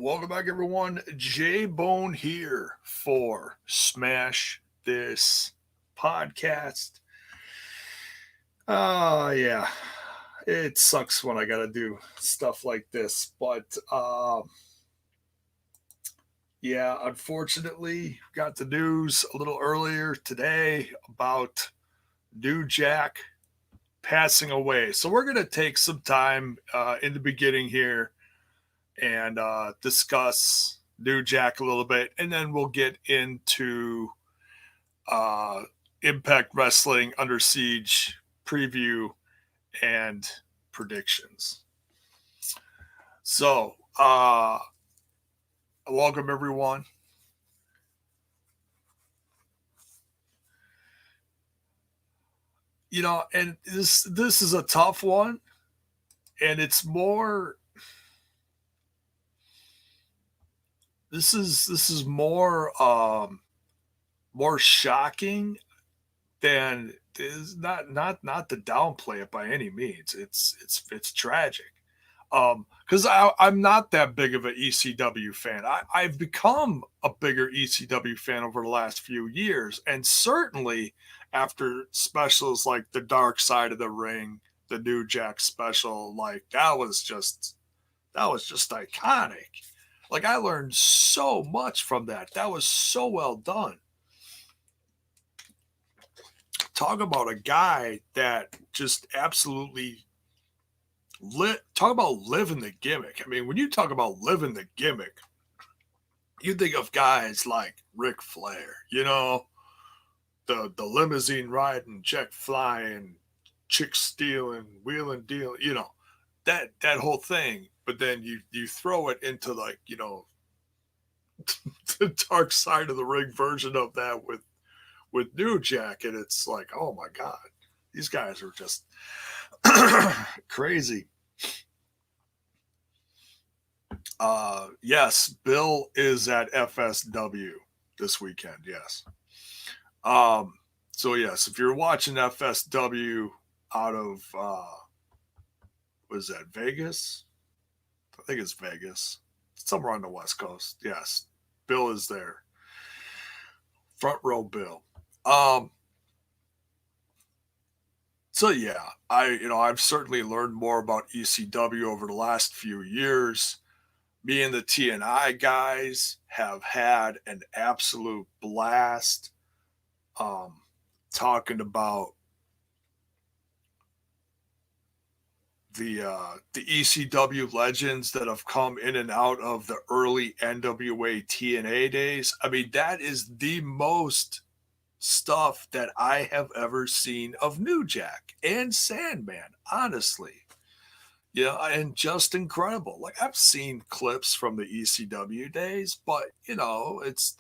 Welcome back, everyone. JAYBONE here for Smash This Podcast. Yeah, it sucks when I gotta do stuff like this, but yeah, unfortunately, got the news a little earlier today about New Jack passing away. So we're gonna take some time in the beginning here and discuss New Jack a little bit, and then we'll get into uh, Impact Wrestling Under Siege preview and predictions. So, welcome everyone. You know, and this is a tough one, and it's more. This is more shocking than is not to downplay it by any means. It's tragic. Because I'm not that big of an ECW fan. I've become a bigger ECW fan over the last few years, and certainly after specials like the Dark Side of the Ring, the New Jack special, like that was just iconic. Like I learned so much from that. That was so well done. Talk about a guy that just absolutely talk about living the gimmick. I mean, when you talk about living the gimmick, you think of guys like Ric Flair, you know, the limousine riding, jet flying, chick stealing, wheeling dealing, you know, that whole thing. But then you throw it into like, you know, the Dark Side of the Ring version of that with New Jack, and it's like, oh my God, these guys are just crazy. Yes, Bill is at FSW this weekend. Yes. So yes, if you're watching FSW out of was that Vegas? I think it's Vegas, somewhere on the West Coast. Yes, Bill is there. Front row Bill. So yeah, I've certainly learned more about ECW over the last few years. Me and the TNI guys have had an absolute blast talking about the ECW legends that have come in and out of the early NWA TNA days. I mean, that is the most stuff that I have ever seen of New Jack and Sandman, honestly. Yeah, and just incredible. Like I've seen clips from the ECW days, but you know, it's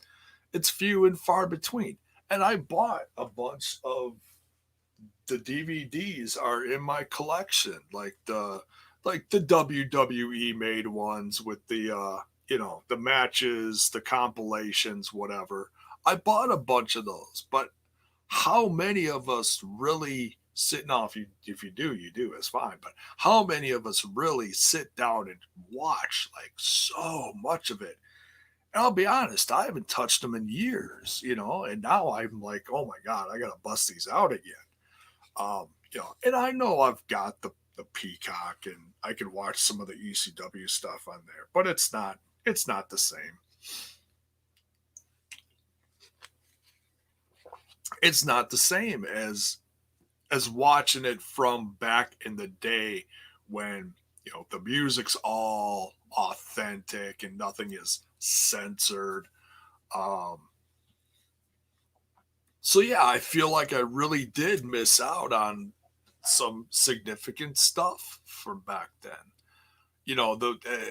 few and far between. And I bought a bunch of the DVDs are in my collection, like the WWE made ones with the you know, the matches, the compilations, whatever. I bought a bunch of those, but how many of us really sit now? If you do, you do. It's fine. But how many of us really sit down and watch like so much of it? And I'll be honest, I haven't touched them in years, you know. And now I'm like, oh my God, I gotta bust these out again. You know, and I know I've got the Peacock, and I can watch some of the ECW stuff on there, but it's not the same. It's not the same as watching it from back in the day when, you know, the music's all authentic and nothing is censored. Um, so yeah, I feel like I really did miss out on some significant stuff from back then. You know,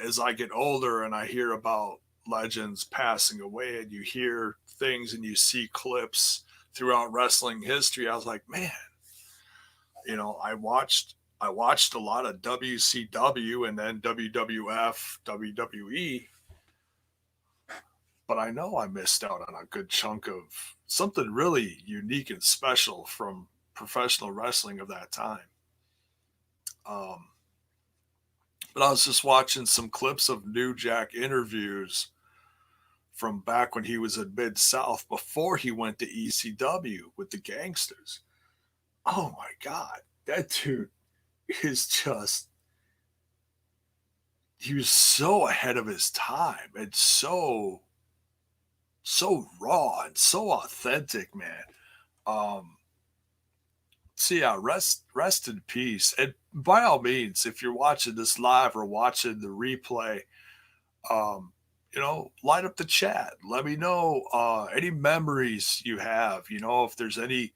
as I get older and I hear about legends passing away, and you hear things and you see clips throughout wrestling history, I was like, man, you know, I watched a lot of WCW and then WWF, WWE, but I know I missed out on a good chunk of something really unique and special from professional wrestling of that time. But I was just watching some clips of New Jack interviews from back when he was at Mid-South before he went to ECW with the Gangsters. Oh my God, that dude is just, he was so ahead of his time and so raw and so authentic, man. So yeah, rest in peace. And by all means, if you're watching this live or watching the replay, light up the chat. Let me know any memories you have. If there's any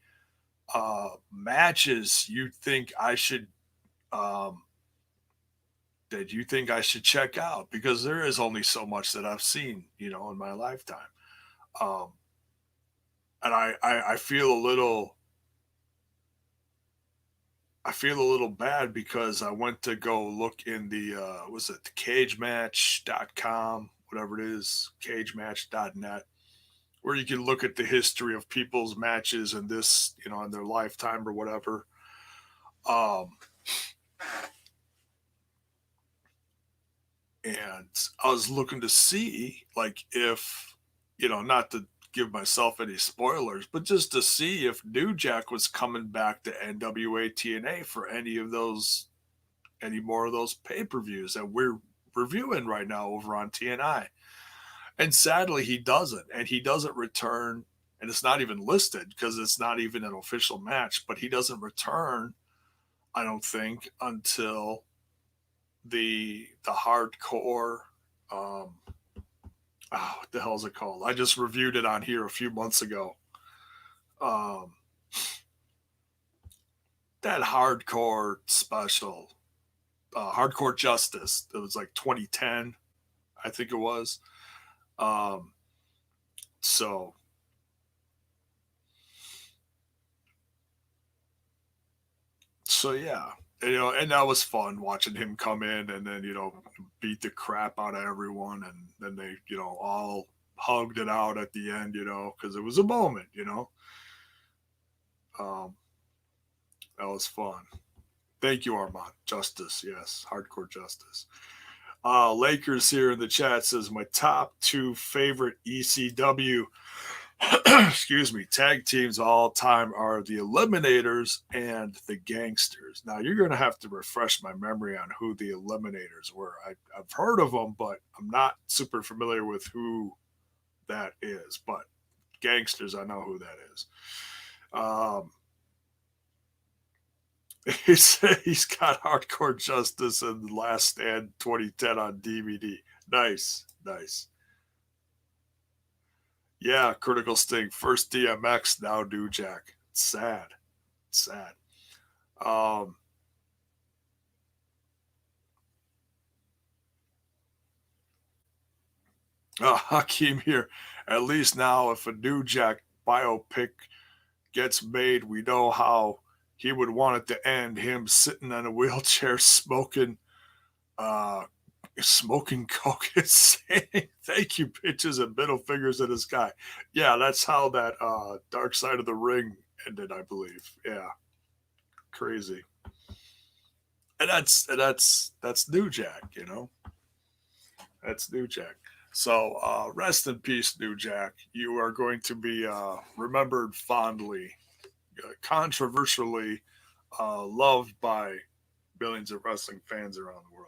matches you think I should that you think I should check out, because there is only so much that I've seen, in my lifetime. And I feel a little bad because I went to go look in the was it the cagematch.com, whatever it is, cagematch.net, where you can look at the history of people's matches and this, in their lifetime or whatever. And I was looking to see, like, if, not to give myself any spoilers, but just to see if New Jack was coming back to NWA TNA for any more of those pay-per-views that we're reviewing right now over on TNI. And sadly, he doesn't. And he doesn't return, and it's not even listed because it's not even an official match, but he doesn't return, I don't think, until the hardcore, what the hell is it called? I just reviewed it on here a few months ago. That hardcore special, Hardcore Justice. It was like 2010, I think it was. So yeah, and that was fun watching him come in and then, beat the crap out of everyone. And then they, all hugged it out at the end, because it was a moment, that was fun. Thank you, Armand. Justice. Yes. Hardcore Justice. Lakers here in the chat says my top 2 favorite ECW excuse me, tag teams all time are the Eliminators and the Gangsters. Now, you're going to have to refresh my memory on who the Eliminators were. I've heard of them, but I'm not super familiar with who that is. But Gangsters, I know who that is. He's got Hardcore Justice and The Last Stand 2010 on DVD. Nice. Yeah, Critical Sting. First DMX, now New Jack. It's sad. Hakeem here. At least now, if a New Jack biopic gets made, we know how he would want it to end. Him sitting in a wheelchair smoking coke and saying thank you bitches and middle fingers in the sky. Yeah, that's how that Dark Side of the Ring ended, I believe. Yeah, crazy. And that's New Jack, that's New Jack. So rest in peace, New Jack. You are going to be remembered fondly, controversially loved by millions of wrestling fans around the world.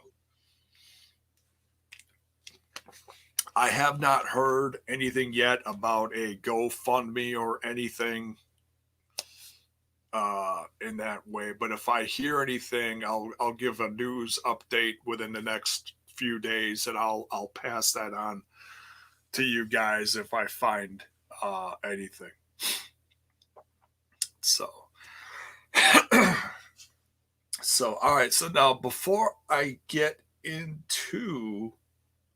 I have not heard anything yet about a GoFundMe or anything in that way. But if I hear anything, I'll give a news update within the next few days, and I'll pass that on to you guys if I find anything. So all right. So now, before I get into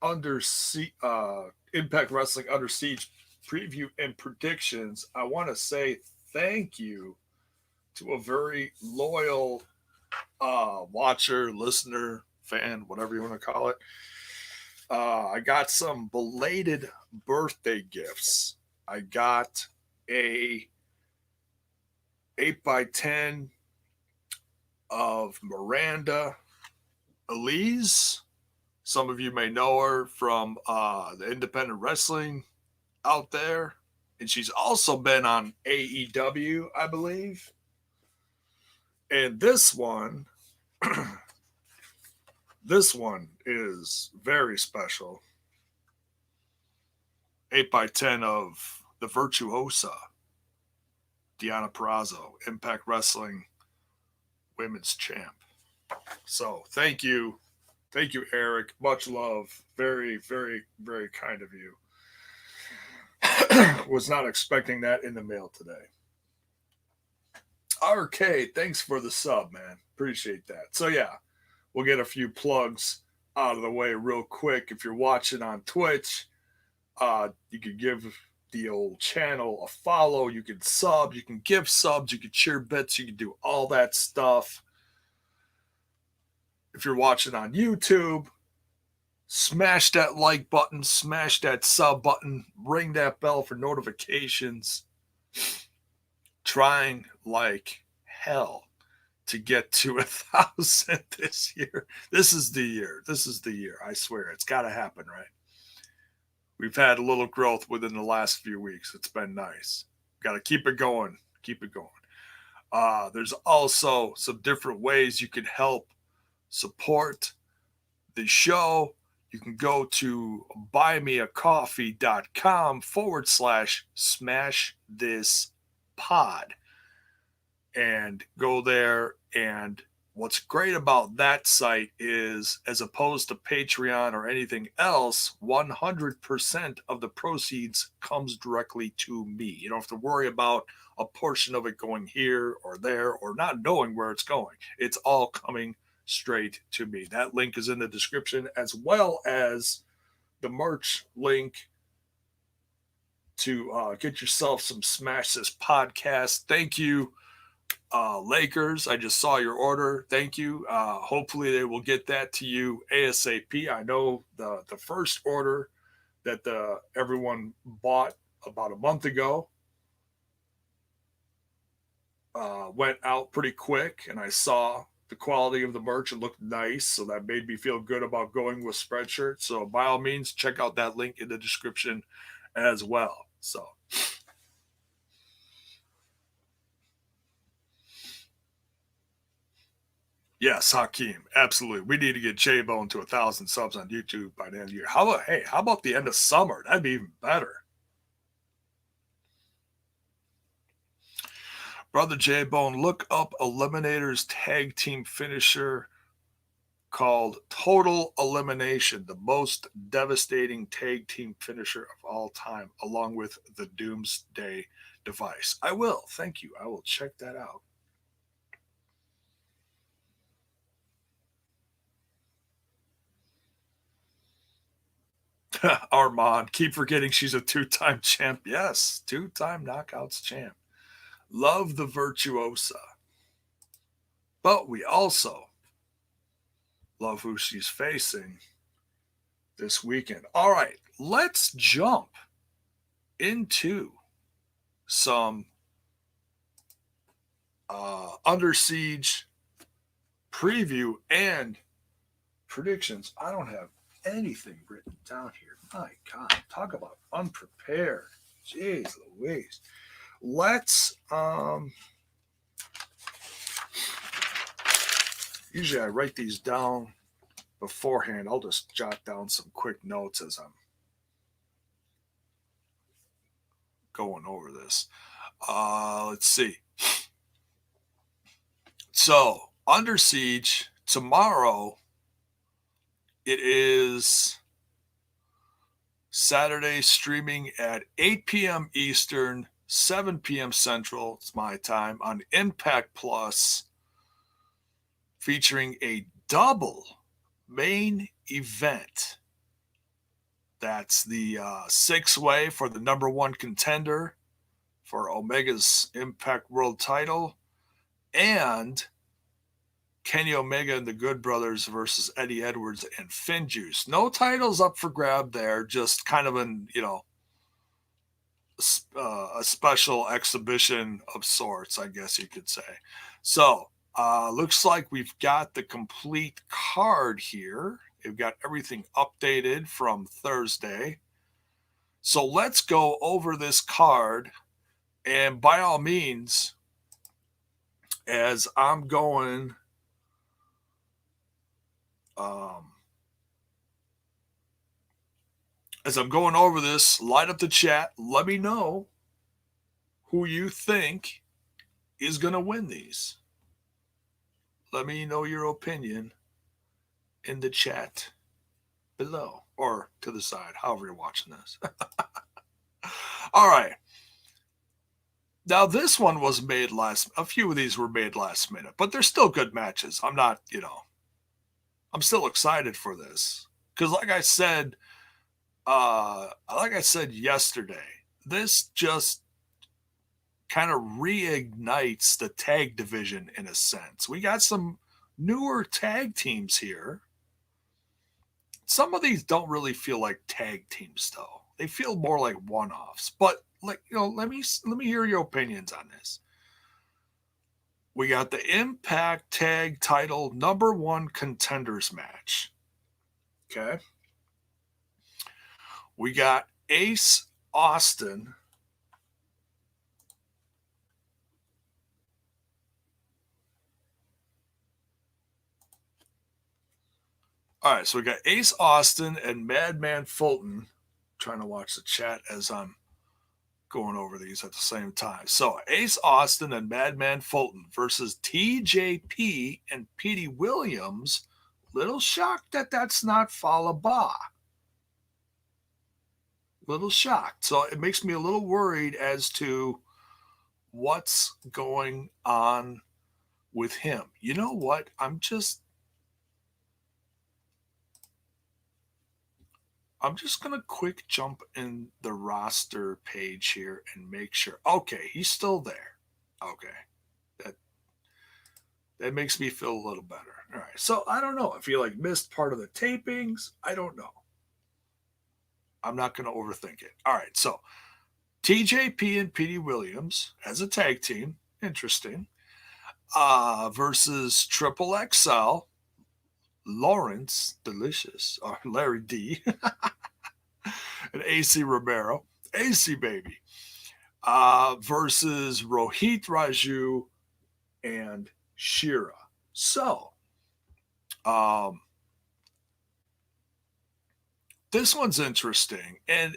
Impact Wrestling Under Siege preview and predictions, I want to say thank you to a very loyal watcher, listener, fan, whatever you want to call it. I got some belated birthday gifts. I got a 8x10 of Miranda Elise. Some of you may know her from the independent wrestling out there. And she's also been on AEW, I believe. And this one, this one is very special. 8x10 of the Virtuosa, Deonna Purrazzo, Impact Wrestling Women's Champ. So thank you. Thank you, Eric. Much love. Very, very, very kind of you. Was not expecting that in the mail today. RK, thanks for the sub, man. Appreciate that. So yeah, we'll get a few plugs out of the way real quick. If you're watching on Twitch, you could give the old channel a follow. You can sub. You can give subs. You can cheer bits. You can do all that stuff. If you're watching on YouTube, smash that like button, smash that sub button, ring that bell for notifications. Trying like hell to get to 1,000 this year. This is the year. This is the year. I swear. It's got to happen, right? We've had a little growth within the last few weeks. It's been nice. Got to keep it going. Keep it going. There's also some different ways you can help support the show. You can go to buymeacoffee.com/smash this pod and go there. And what's great about that site is, as opposed to Patreon or anything else, 100% of the proceeds comes directly to me. You don't have to worry about a portion of it going here or there or not knowing where it's going. It's all coming straight to me. That link is in the description, as well as the merch link to get yourself some Smash This podcast. Thank you, Lakers. I just saw your order. Thank you. Hopefully they will get that to you ASAP. I know the first order that everyone bought about a month ago went out pretty quick, and I saw the quality of the merch. It looked nice, so that made me feel good about going with Spreadshirt. So by all means, check out that link in the description as well. So yes, Hakeem, absolutely. We need to get JAYBONE to 1,000 subs on YouTube by the end of the year. How about the end of summer? That'd be even better. Brother JAYBONE, look up Eliminator's tag team finisher called Total Elimination, the most devastating tag team finisher of all time, along with the Doomsday Device. I will. Thank you. I will check that out. Armand, keep forgetting she's a 2-time champ. Yes, 2-time knockouts champ. Love the Virtuosa. But we also love who she's facing this weekend. All right, let's jump into some Under Siege preview and predictions. I don't have anything written down here. My God, talk about unprepared. Jeez Louise. Let's usually I write these down beforehand. I'll just jot down some quick notes as I'm going over this. Let's see. So, Under Siege tomorrow. It is Saturday, streaming at 8 p.m. Eastern, 7 p.m. Central. It's my time on Impact Plus, featuring a double main event. That's the 6-way for the number 1 contender for Omega's Impact World title, and Kenny Omega and the Good Brothers versus Eddie Edwards and Finjuice. No titles up for grab there, just kind of an, a special exhibition of sorts, I guess you could say. So Looks like we've got the complete card here. We've got everything updated from Thursday. So let's go over this card. And by all means, as I'm going, over this, light up the chat. Let me know who you think is going to win these. Let me know your opinion in the chat below or to the side, however you're watching this. All right. Now, this one was made a few of these were made last minute, but they're still good matches. I'm not, I'm still excited for this. Because like I said yesterday, this just kind of reignites the tag division in a sense. We got some newer tag teams here. Some of these don't really feel like tag teams, though. They feel more like one-offs. But let me hear your opinions on this. We got the Impact Tag Title #1 Contenders match. Okay. We got Ace Austin All right, so we got Ace Austin and Madman Fulton. Trying to watch the chat as I'm going over these at the same time. So Ace Austin and Madman Fulton versus TJP and Petey Williams. Little shocked that that's not Fallah Bahh. Little shocked. So it makes me a little worried as to what's going on with him. You know what? I'm just going to quick jump in the roster page here and make sure. Okay, he's still there. Okay. That makes me feel a little better. All right. So I don't know if he missed part of the tapings. I don't know. I'm not going to overthink it. All right. So TJP and Petey Williams as a tag team. Interesting. Versus Triple XL. Lawrence Delicious, or Larry D, and AC Romero, AC baby, versus Rohit Raju and Shira. So, this one's interesting. And,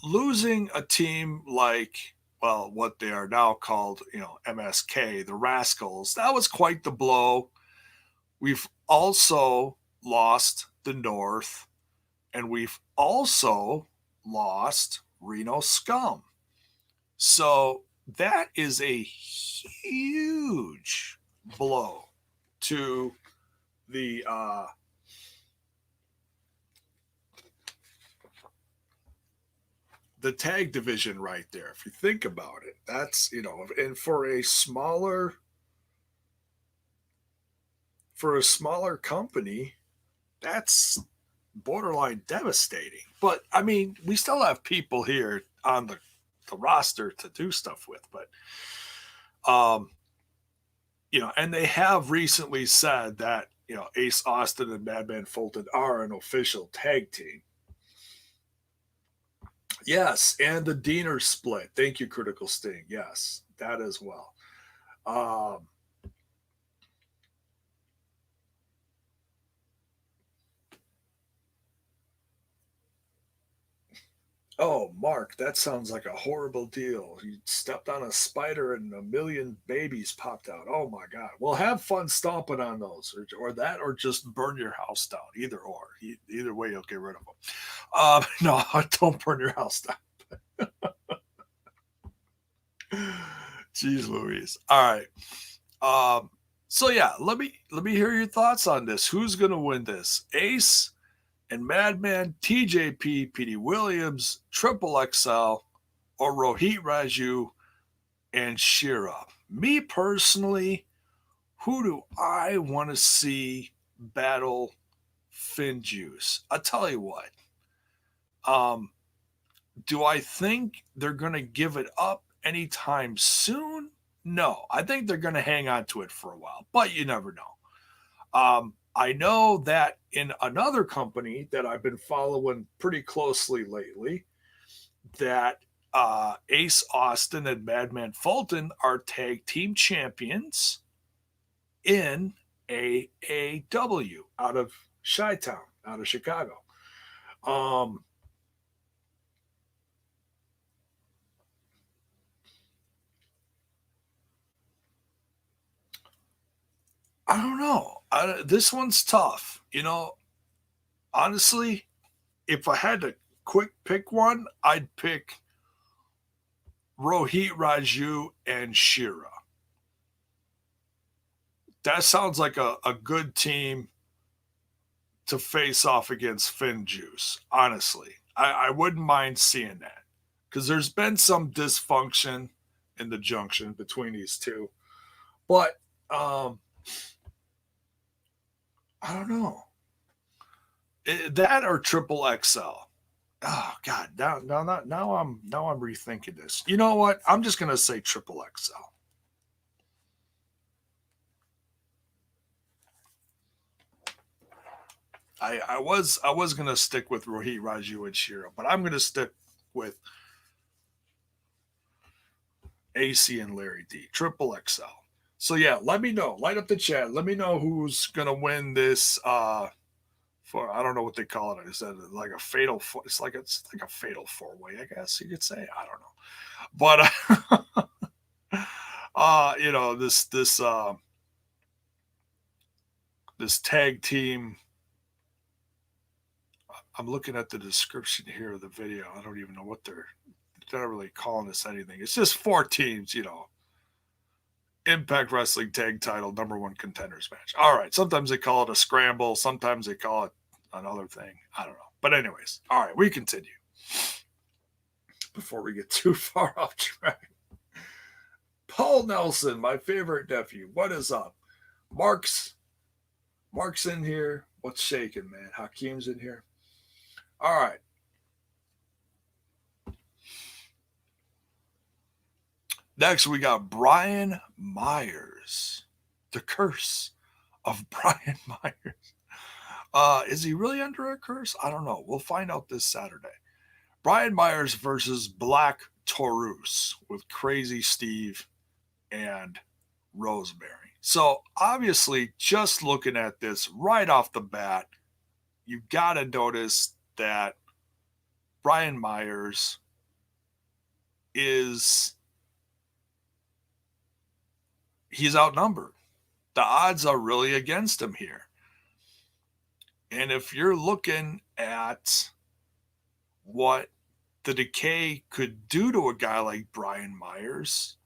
losing a team like, well, what they are now called, MSK, the Rascals, that was quite the blow. We've also lost the North, and we've also lost Reno Scum. So that is a huge blow to the tag division right there. If you think about it, that's, and for a smaller company, that's borderline devastating. But I mean, we still have people here on the roster to do stuff with, but and they have recently said that, Ace Austin and Madman Fulton are an official tag team. Yes, and the Diener split. Thank you, Critical Sting. Yes, that as well. Oh, Mark, that sounds like a horrible deal. You stepped on a spider and a million babies popped out. Oh my God. Well, have fun stomping on those, or that, or just burn your house down. Either or. Either way, you'll get rid of them. No, don't burn your house down. Jeez Louise. All right. So yeah, let me hear your thoughts on this. Who's gonna win this? Ace and Madman, TJP, Petey Williams, Triple XL, or Rohit Raju and Shira. Me personally, who do I want to see battle FinJuice? I'll tell you what. Do I think they're going to give it up anytime soon? No, I think they're going to hang on to it for a while, but you never know. I know that in another company that I've been following pretty closely lately, that Ace Austin and Madman Fulton are tag team champions in AAW out of Chi-Town, out of Chicago. I don't know. This one's tough. Honestly, if I had to quick pick one, I'd pick Rohit Raju and Shira. That sounds like a good team to face off against Finn Juice. Honestly, I wouldn't mind seeing that because there's been some dysfunction in the junction between these two. But I don't know. That or Triple XL. Oh God! Now I'm rethinking this. You know what? I'm just gonna say Triple XL. I was gonna stick with Rohit Raju and Shira, but I'm gonna stick with AC and Larry D. Triple XL. So yeah, let me know. Light up the chat. Let me know who's gonna win this. For I don't know what they call it. Is that like a fatal? It's like a fatal 4-way. I guess you could say. I don't know, but this tag team. I'm looking at the description here of the video. I don't even know what they're not really calling this anything. It's just 4 teams. Impact Wrestling Tag Title #1 Contenders match. All right. Sometimes they call it a scramble. Sometimes they call it another thing. I don't know. But anyways, all right, we continue. Before we get too far off track. Paul Nelson, my favorite nephew. What is up? Mark's in here. What's shaking, man? Hakeem's in here. All right. Next, we got Brian Myers. The curse of Brian Myers. Is he really under a curse? I don't know. We'll find out this Saturday. Brian Myers versus Black Taurus with Crazy Steve and Rosemary. So obviously, just looking at this right off the bat, you've got to notice that Brian Myers he's outnumbered. The odds are really against him here. And if you're looking at what the Decay could do to a guy like Brian Myers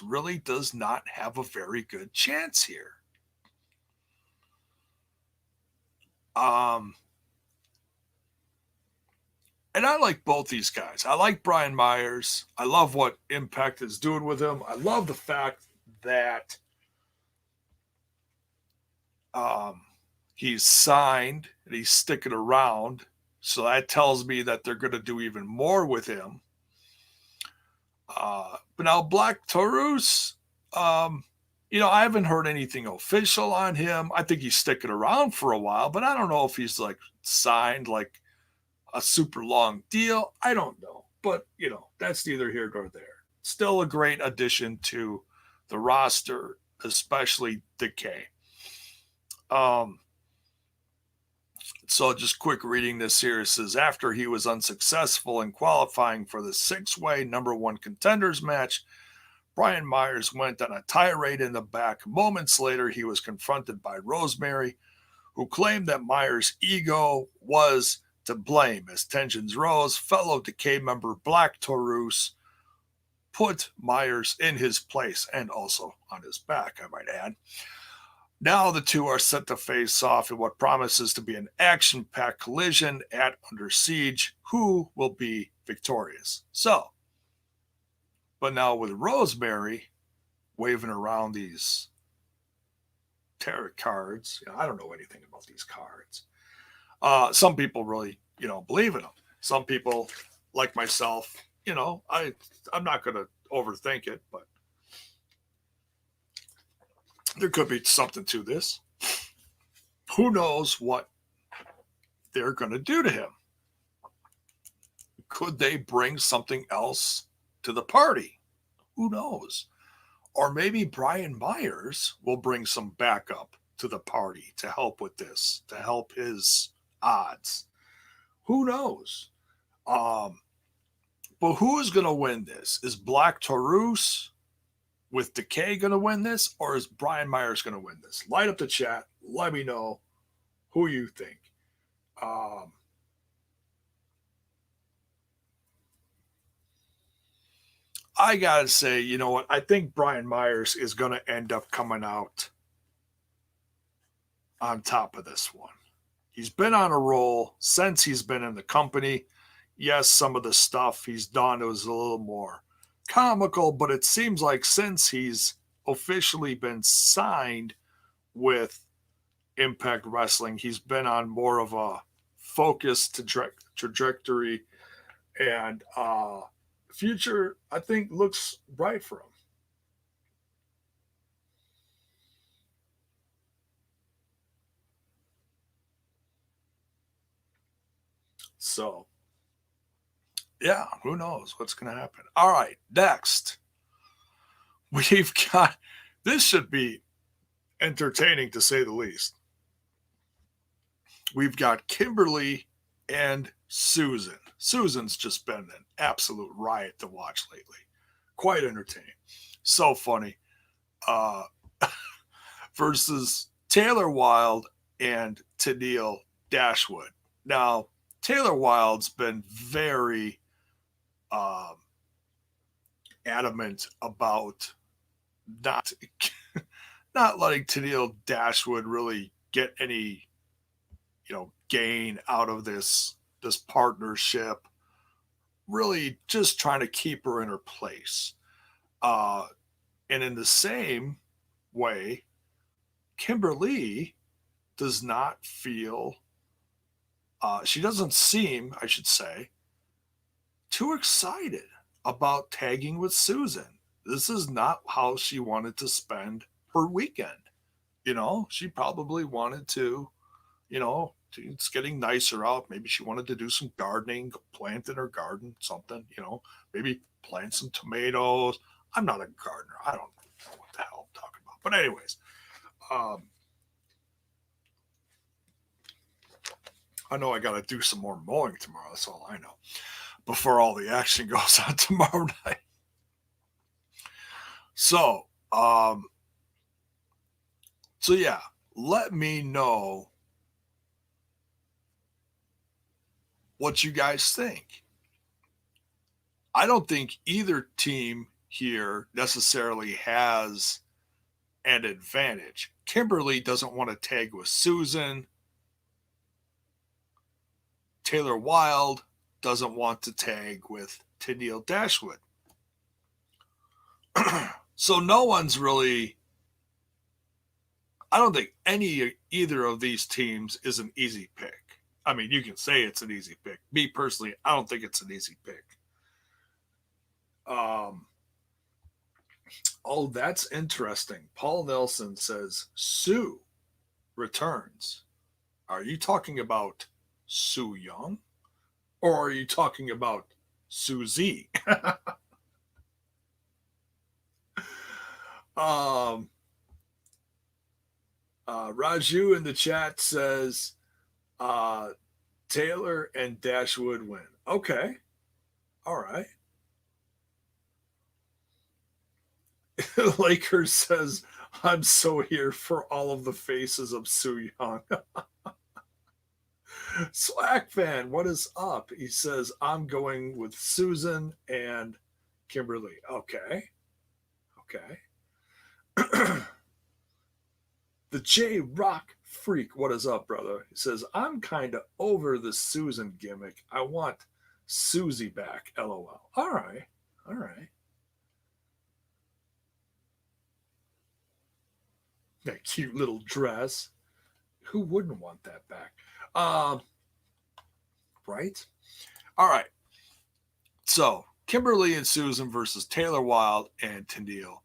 really does not have a very good chance here. And I like both these guys. I like Brian Myers. I love what Impact is doing with him. I love the fact that he's signed and he's sticking around. So that tells me that they're going to do even more with him. But now Black Taurus, I haven't heard anything official on him. I think he's sticking around for a while, but I don't know if he's like signed like a super long deal. I don't know. But, that's neither here nor there. Still a great addition to the roster, especially Decay. So just quick reading this here. It says, after he was unsuccessful in qualifying for the 6-way #1 Contenders match, Brian Myers went on a tirade in the back. Moments later, he was confronted by Rosemary, who claimed that Myers' ego was to blame. As tensions rose, fellow Decay member Black Taurus put Myers in his place and also on his back, I might add. Now the two are set to face off in what promises to be an action-packed collision at Under Siege. Who will be victorious? So, but now with Rosemary waving around these tarot cards, I don't know anything about these cards. Some people really, believe in them. Some people, like myself, I'm not going to overthink it, but there could be something to this. Who knows what they're going to do to him? Could they bring something else to the party? Who knows? Or maybe Brian Myers will bring some backup to the party to help with this, to help his odds. Who knows? But who is going to win this? Is Black Taurus with Decay going to win this, or is Brian Myers going to win this? Light up the chat. Let me know who you think. I got to say, you know what? I think Brian Myers is going to end up coming out on top of this one. He's been on a roll since he's been in the company. Yes, some of the stuff he's done was a little more comical, but it seems like since he's officially been signed with Impact Wrestling, he's been on more of a focused trajectory, and future, I think, looks bright for him. So, yeah, who knows what's going to happen. All right, next. We've got, this should be entertaining to say the least. We've got Kimberly and Susan. Susan's just been an absolute riot to watch lately. Quite entertaining. So funny. Versus Taylor Wilde and Tennille Dashwood. Now, Taylor Wilde's been very adamant about not letting Tennille Dashwood really get any, gain out of this partnership. Really just trying to keep her in her place. And in the same way, Kimberly does not feel, she doesn't seem, I should say, too excited about tagging with Susan. This is not how she wanted to spend her weekend. She probably wanted to, it's getting nicer out. Maybe she wanted to do some gardening, plant in her garden, something, maybe plant some tomatoes. I'm not a gardener. I don't know what the hell I'm talking about. But anyways, I know I got to do some more mowing tomorrow. That's all I know. Before all the action goes on tomorrow night. So yeah, let me know what you guys think. I don't think either team here necessarily has an advantage. Kimberly doesn't want to tag with Susan. Taylor Wilde doesn't want to tag with Tennille Dashwood. So no one's really, I don't think either of these teams is an easy pick. I mean, you can say it's an easy pick. Me personally, I don't think it's an easy pick. Oh, that's interesting. Paul Nelson says Sue returns. Are you talking about Sue Young? Or are you talking about Susie? Raju in the chat says Taylor and Dashwood win. Okay. All right. Lakers says, I'm so here for all of the faces of Sue Young. Slack fan, what is up? He says, I'm going with Susan and Kimberly. Okay. The J Rock Freak, what is up, brother? He says, I'm kind of over the Susan gimmick. I want Susie back, LOL. All right. That cute little dress. Who wouldn't want that back? Right? All right. So, Kimberly and Susan versus Taylor Wilde and Tennille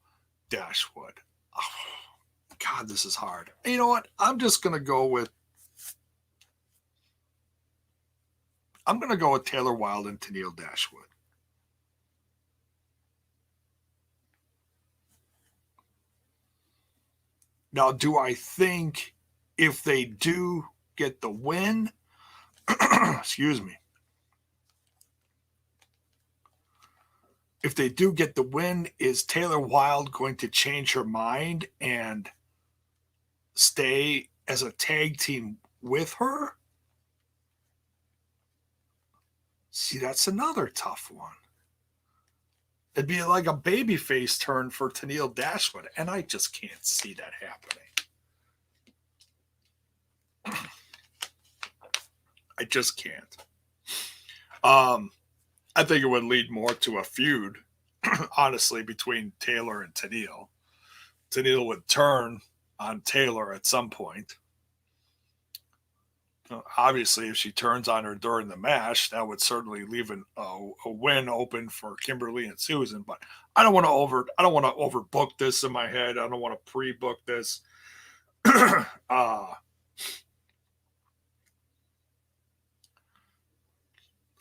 Dashwood. Oh, God, this is hard. You know what? I'm going to go with Taylor Wilde and Tennille Dashwood. Now, do I think if they do get the win, excuse me, if they do get the win, is Taylor Wilde going to change her mind and stay as a tag team with her? See, that's another tough one. It'd be like a babyface turn for Tennille Dashwood, and I just can't see that happening. I just can't. I think it would lead more to a feud, honestly, between Taylor and Tennille. Tennille would turn on Taylor at some point. Obviously, if she turns on her during the match, that would certainly leave a win open for Kimberly and Susan. But I don't want to overbook this in my head. I don't want to pre-book this.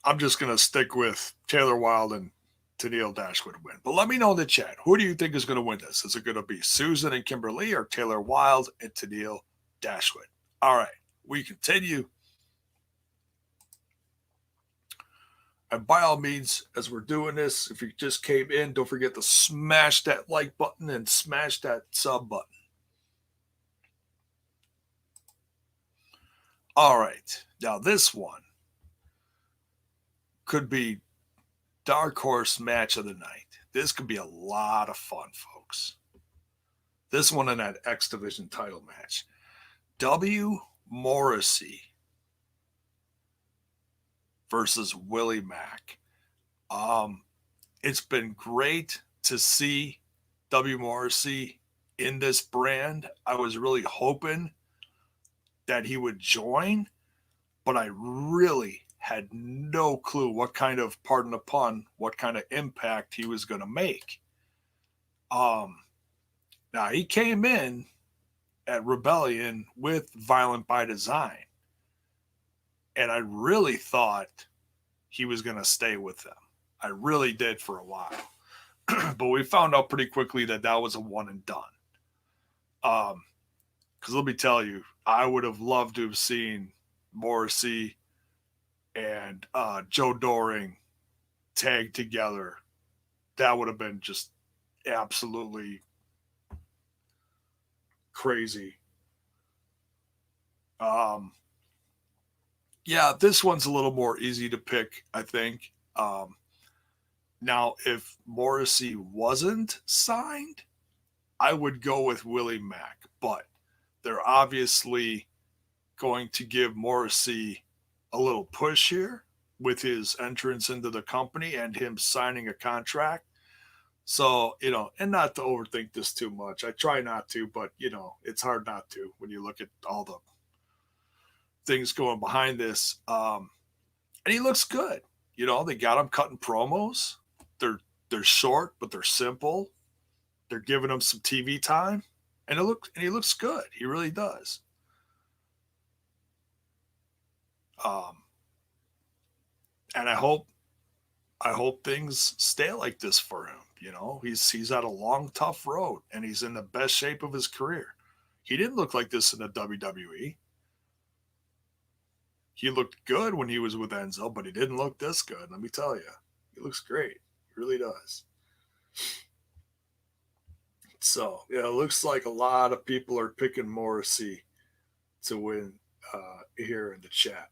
I'm just going to stick with Taylor Wilde and Tennille Dashwood win. But let me know in the chat. Who do you think is going to win this? Is it going to be Susan and Kimberly or Taylor Wilde and Tennille Dashwood? All right. We continue. And by all means, as we're doing this, if you just came in, don't forget to smash that like button and smash that sub button. All right. Now this one could be dark horse match of the night. This could be a lot of fun, folks. This one in that X Division title match. Morrissey versus Willie Mack. It's been great to see Morrissey in this brand. I was really hoping that he would join, but I really had no clue what kind of, pardon the pun, what kind of impact he was going to make. Now he came in at Rebellion with Violent by Design. And I really thought he was going to stay with them. I really did for a while. But we found out pretty quickly that was a one and done. Because let me tell you, I would have loved to have seen Morrissey and Joe Doring tag together. That would have been just absolutely crazy. Yeah, this one's a little more easy to pick, I think. Now, if Morrissey wasn't signed, I would go with Willie Mack. But they're obviously going to give Morrissey a little push here with his entrance into the company and him signing a contract. So, and not to overthink this too much. I try not to, but, it's hard not to when you look at all the things going behind this. And he looks good. They got him cutting promos. They're short, but they're simple. They're giving him some TV time. And he looks good. He really does. And I hope things stay like this for him. He's had a long, tough road, and he's in the best shape of his career. He didn't look like this in the WWE. He looked good when he was with Enzo, but he didn't look this good. Let me tell you, he looks great. He really does. So, yeah, it looks like a lot of people are picking Morrissey to win here in the chat.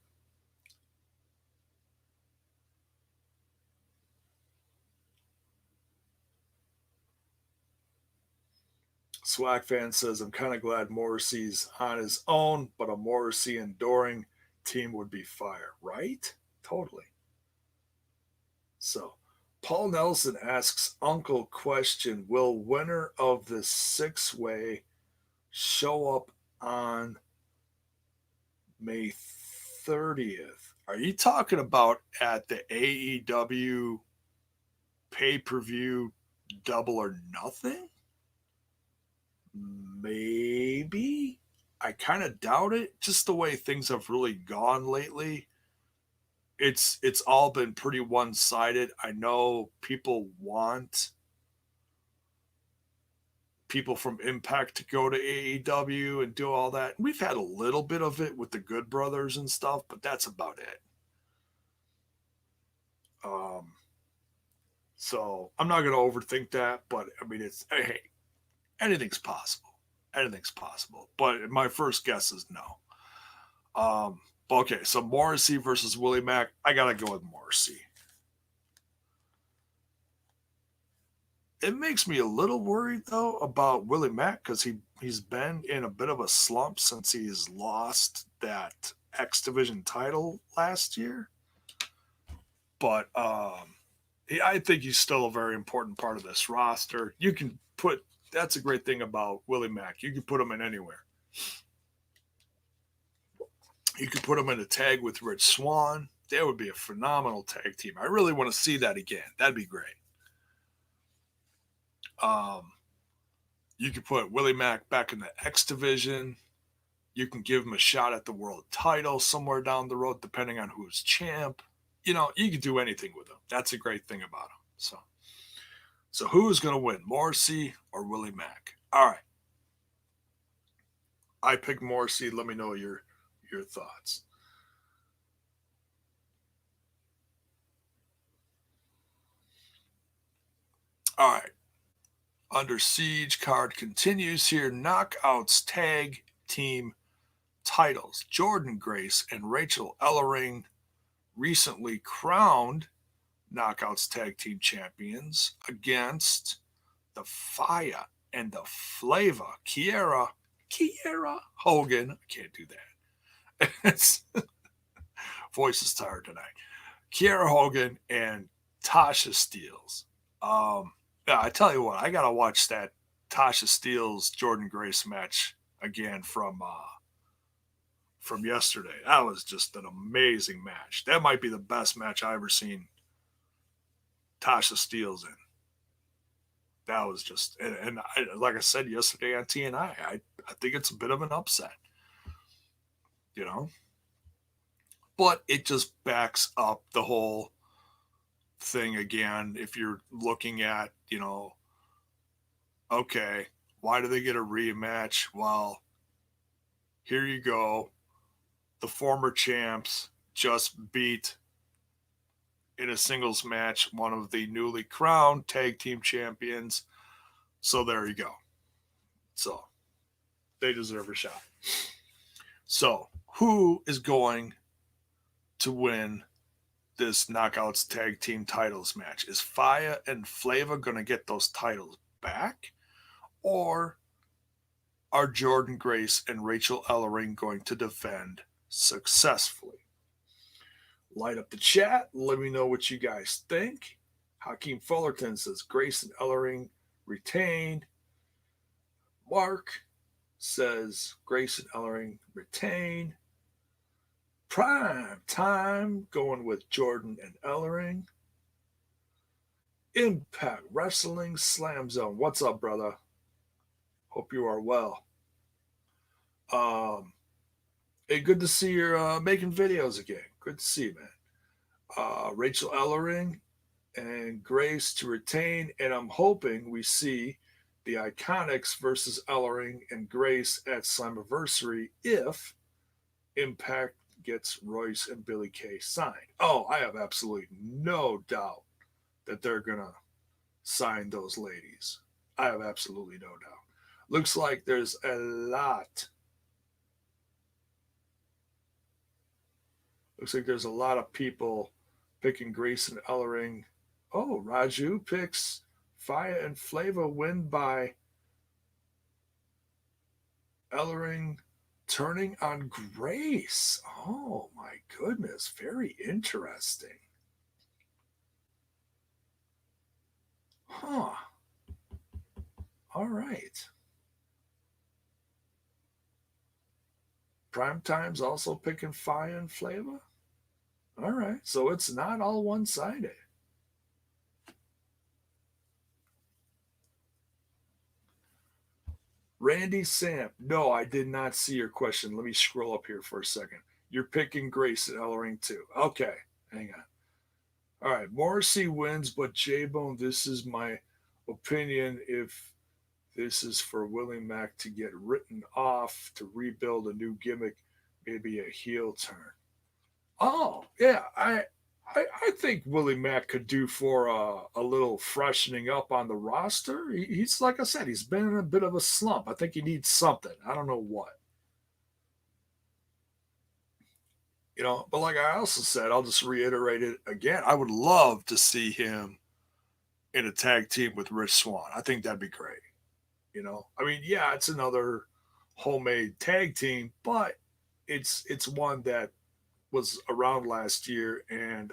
Swag fan says, I'm kind of glad Morrissey's on his own, but a Morrissey and Doring team would be fire, right? Totally. So, Paul Nelson asks Uncle question, will winner of the 6-way show up on May 30th? Are you talking about at the AEW pay-per-view Double or Nothing? Maybe. I kind of doubt it. Just the way things have really gone lately. It's all been pretty one-sided. I know people want people from Impact to go to AEW and do all that. We've had a little bit of it with the Good Brothers and stuff, but that's about it. So I'm not going to overthink that, but I mean, it's, hey, anything's possible. Anything's possible. But my first guess is no. Okay, so Morrissey versus Willie Mack. I got to go with Morrissey. It makes me a little worried, though, about Willie Mack because he's been in a bit of a slump since he's lost that X Division title last year. But I think he's still a very important part of this roster. You can put, that's a great thing about Willie Mack. You can put him in anywhere. You could put him in a tag with Rich Swann. That would be a phenomenal tag team. I really want to see that again. That'd be great. You could put Willie Mack back in the X Division. You can give him a shot at the world title somewhere down the road, depending on who's champ. You know, you can do anything with him. That's a great thing about him. So who's going to win, Morrissey or Willie Mack? All right. I picked Morrissey. Let me know your thoughts. All right. Under Siege card continues here. Knockouts tag team titles. Jordynne Grace and Rachel Ellering, recently crowned Knockouts tag team champions, against the Fire and the Flavor. Kiera Hogan. I can't do that. Voice is tired tonight. Kiera Hogan and Tasha Steelz. Yeah, I tell you what, I gotta watch that Tasha Steelz Jordynne Grace match again from yesterday. That was just an amazing match. That might be the best match I've ever seen Tasha Steelz in. That was just, and like I said yesterday on TNI, I think it's a bit of an upset, you know, but it just backs up the whole thing again. If you're looking at, you know, okay, why do they get a rematch? Well, here you go. The former champs just beat, in a singles match, one of the newly crowned tag team champions. So there you go. So they deserve a shot. So who is going to win this Knockouts tag team titles match? Is Fire and Flavor going to get those titles back? Or are Jordynne Grace and Rachel Ellering going to defend successfully? Light up the chat. Let me know what you guys think. Hakeem Fullerton says Grace and Ellering retained. Mark says Grace and Ellering retain. Prime time going with Jordynne and Ellering. Impact Wrestling Slam Zone. What's up, brother? Hope you are well. Hey, good to see you're making videos again. Good to see you, man. Rachel Ellering and Grace to retain, and I'm hoping we see the Iconics versus Ellering and Grace at Slammiversary if Impact gets Royce and Billy Kay signed. Oh, I have absolutely no doubt that they're going to sign those ladies. I have absolutely no doubt. Looks like there's a lot. Looks like there's a lot of people picking Grace and Ellering. Oh, Raju picks Fire and Flavor win by Ellering turning on Grace. Oh my goodness, very interesting. Huh. All right. Primetime's also picking Fire and Flavor. All right, so it's not all one-sided. Randy Sam. No, I did not see your question. Let me scroll up here for a second. You're picking Grace and Ellering too. Okay, hang on. All right, Morrissey wins, but JAYBONE, this is my opinion. If this is for Willie Mack to get written off to rebuild a new gimmick, maybe a heel turn. Oh, yeah, I think Willie Mack could do for a little freshening up on the roster. He's like I said, he's been in a bit of a slump. I think he needs something. I don't know what. But like I also said, I'll just reiterate it again. I would love to see him in a tag team with Rich Swann. I think that'd be great. I mean, yeah, it's another homemade tag team, but it's one that was around last year, and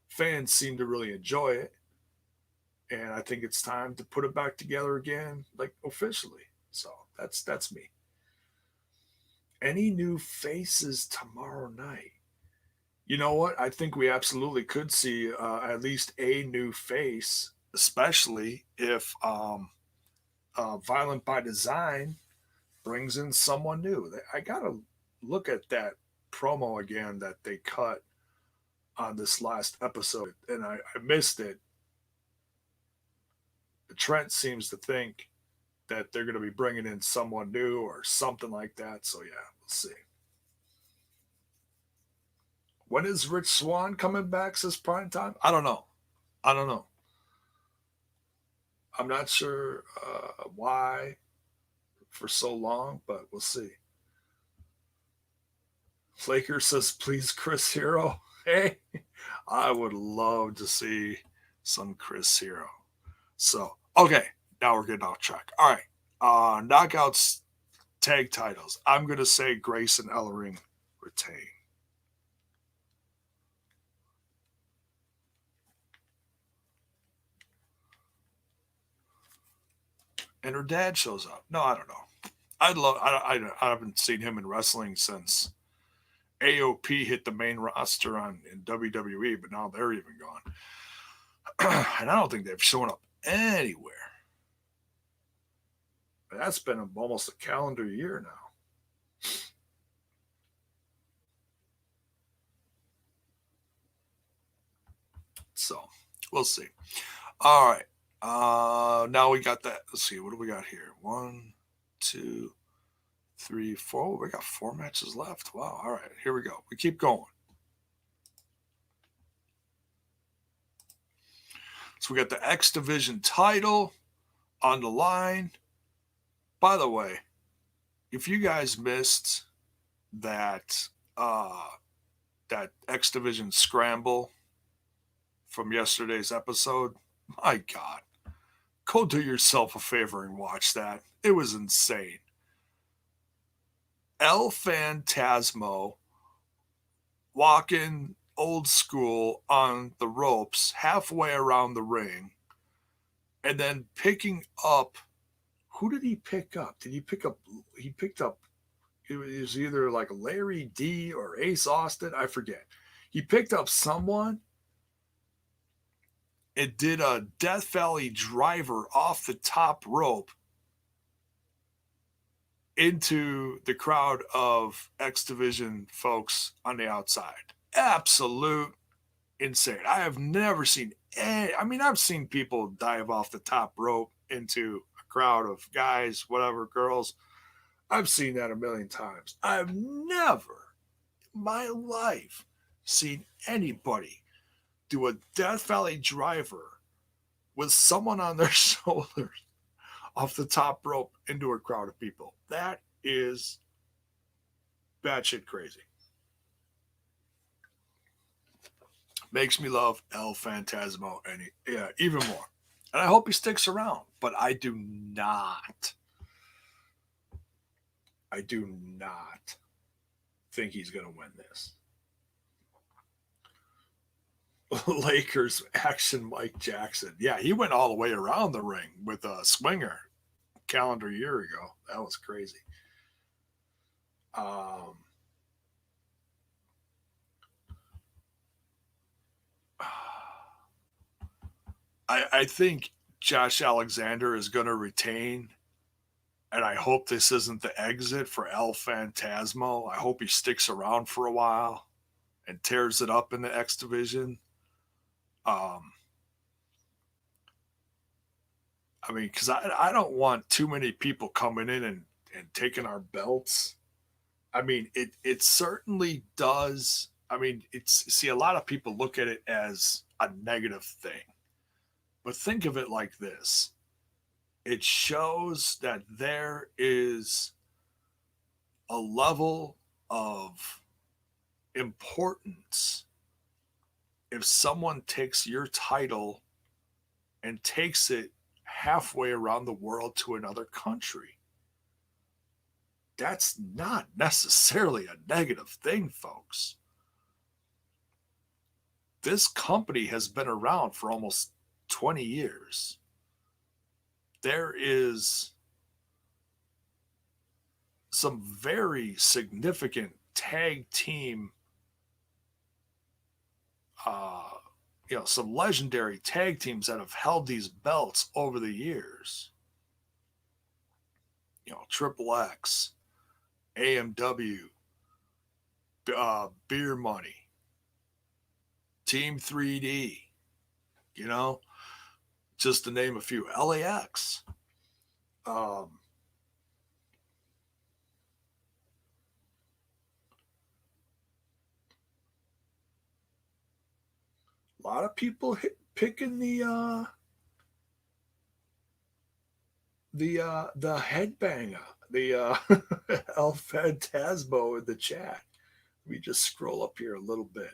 fans seem to really enjoy it. And I think it's time to put it back together again, like officially. So that's me. Any new faces tomorrow night? You know what? I think we absolutely could see at least a new face, especially if Violent by Design brings in someone new. I gotta look at that promo again that they cut on this last episode, and I missed it. Trent seems to think that they're going to be bringing in someone new or something like that. So yeah, we'll see. When is Rich Swann coming back? Says Prime Time. I don't know. I'm not sure why for so long, but we'll see. Flaker says, please, Chris Hero. Hey, I would love to see some Chris Hero. So, okay, now we're getting off track. All right, Knockouts tag titles. I'm going to say Grace and Ellering retain. And her dad shows up. No, I don't know. I haven't seen him in wrestling since AOP hit the main roster in WWE, but now they're even gone. And I don't think they've shown up anywhere. That's been almost a calendar year now. So we'll see. All right. Now we got that. Let's see. What do we got here? 1, 2, 3, 4. We got 4 matches left. Wow. All right. Here we go. We keep going. So we got the X Division title on the line. By the way, if you guys missed that that X Division scramble from yesterday's episode, my God, go do yourself a favor and watch that. It was insane. El Phantasmo walking old school on the ropes halfway around the ring, and then picking up. Who did he pick up? He picked up, it was either like Larry D or Ace Austin. I forget. He picked up someone and did a Death Valley driver off the top rope into the crowd of X Division folks on the outside. Absolute insane. I have never seen any, I mean, I've seen people dive off the top rope into a crowd of guys, whatever, girls. I've seen that a million times. I've never in my life seen anybody do a Death Valley driver with someone on their shoulders off the top rope into a crowd of people. That is batshit crazy. Makes me love El Phantasmo even more. And I hope he sticks around, but I do not think he's going to win this. Lakers action Mike Jackson. Yeah, he went all the way around the ring with a swinger calendar year ago. That was crazy. I think Josh Alexander is going to retain And I hope this isn't the exit for El Phantasmo. I hope he sticks around for a while and tears it up in the X Division. I mean, because I don't want too many people coming in and taking our belts. I mean, it certainly does. I mean, see, a lot of people look at it as a negative thing. But think of it like this. It shows that there is a level of importance if someone takes your title and takes it halfway around the world to another country. That's not necessarily a negative thing, folks. This company has been around for almost 20 years. There is some very significant tag team, some legendary tag teams that have held these belts over the years. Triple X, AMW, Beer Money, Team 3D, just to name a few. LAX. A lot of people picking the headbanger, the El Phantasmo in the chat. Let me just scroll up here a little bit.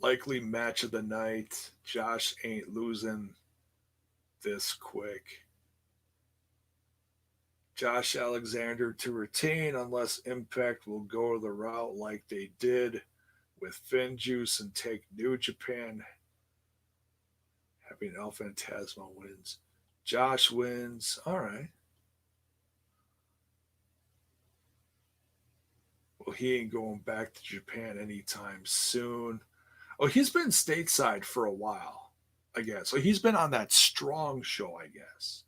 Likely match of the night. Josh ain't losing this quick. Josh Alexander to retain unless Impact will go the route like they did with Finn Juice and take New Japan. Having El Phantasmo wins. Josh wins. All right. Well, he ain't going back to Japan anytime soon. Oh, he's been stateside for a while, I guess. So he's been on that Strong show, I guess.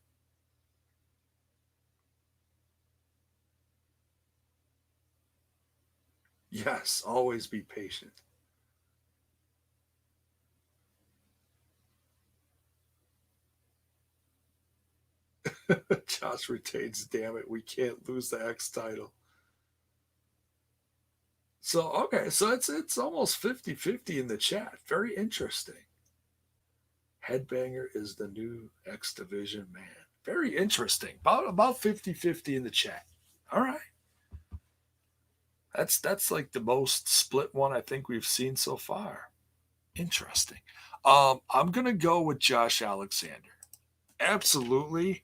Yes, always be patient. Josh retains, damn it. We can't lose the X title. So, okay, so it's almost 50-50 in the chat. Very interesting. Headbanger is the new X Division man. Very interesting. About 50-50 in the chat. All right. That's like the most split one I think we've seen so far. Interesting. I'm gonna go with Josh Alexander. Absolutely.